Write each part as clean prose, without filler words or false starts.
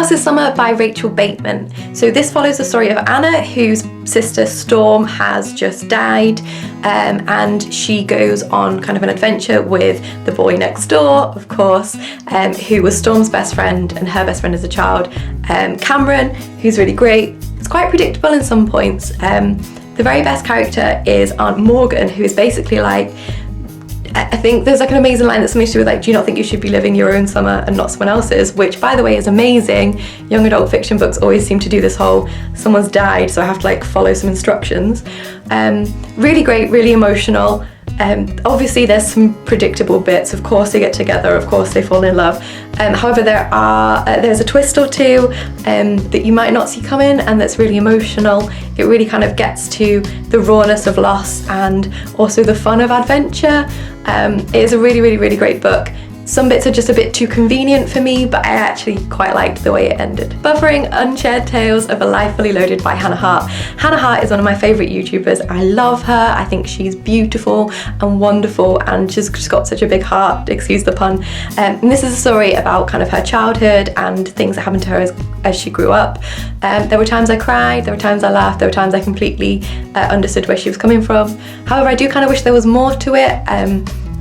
House This Summer by Rachel Bateman. So this follows the story of Anna, whose sister Storm has just died, and she goes on kind of an adventure with the boy next door, of course, who was Storm's best friend and her best friend as a child, Cameron, who's really great. It's quite predictable in some points. The very best character is Aunt Morgan, who is basically like, I think there's like an amazing line that's something to do with like, do you not think you should be living your own summer and not someone else's? Which, by the way, is amazing. Young adult fiction books always seem to do this whole, someone's died, so I have to like follow some instructions. Really great, really emotional. Obviously there's some predictable bits. Of course they get together, of course they fall in love. However, there's a twist or two that you might not see coming, and that's really emotional. It really kind of gets to the rawness of loss and also the fun of adventure. It is a really, really, really great book. Some bits are just a bit too convenient for me, but I actually quite liked the way it ended. Buffering Unshared Tales of a Life Fully Loaded by Hannah Hart. Hannah Hart is one of my favourite YouTubers. I love her. I think she's beautiful and wonderful, and she's just got such a big heart, excuse the pun. And this is a story about kind of her childhood and things that happened to her as she grew up. There were times I cried, there were times I laughed, there were times I completely understood where she was coming from. However, I do kind of wish there was more to it.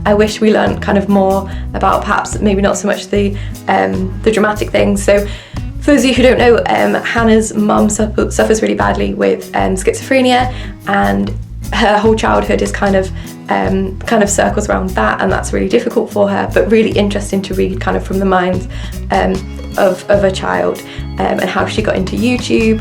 I wish we learned kind of more about perhaps maybe not so much the dramatic things. So for those of you who don't know, Hannah's mum suffers really badly with schizophrenia, and her whole childhood is kind of circles around that, and that's really difficult for her, but really interesting to read kind of from the mind of a child, and how she got into YouTube,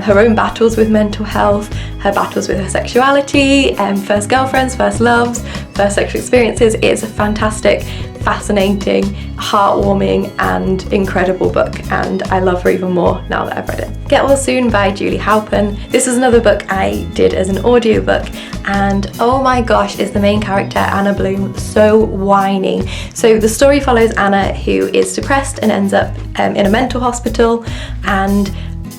her own battles with mental health, her battles with her sexuality, first girlfriends, first loves, first sexual experiences. It's a fantastic, fascinating, heartwarming and incredible book, and I love her even more now that I've read it. Get Well Soon by Julie Halpert. This is another book I did as an audiobook, and oh my gosh, is the main character, Anna Bloom, so whiny. So the story follows Anna, who is depressed and ends up in a mental hospital, and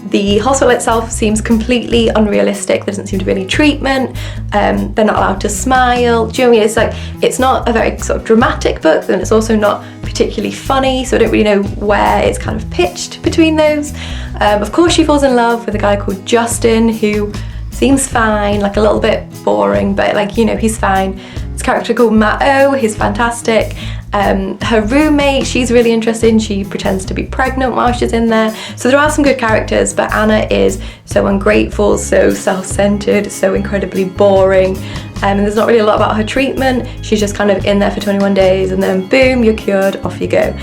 the hospital itself seems completely unrealistic. There doesn't seem to be any treatment. They're not allowed to smile. Do you know what I mean? It's like, it's not a very sort of dramatic book, then it's also not particularly funny, so I don't really know where it's kind of pitched between those. Of course she falls in love with a guy called Justin, who seems fine, like a little bit boring, but like, you know, he's fine. This character called Matt O, he's fantastic. Her roommate, she's really interesting. She pretends to be pregnant while she's in there. So there are some good characters, but Anna is so ungrateful, so self-centered, so incredibly boring. And there's not really a lot about her treatment. She's just kind of in there for 21 days and then boom, you're cured, off you go.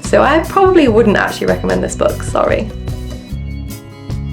So I probably wouldn't actually recommend this book, sorry.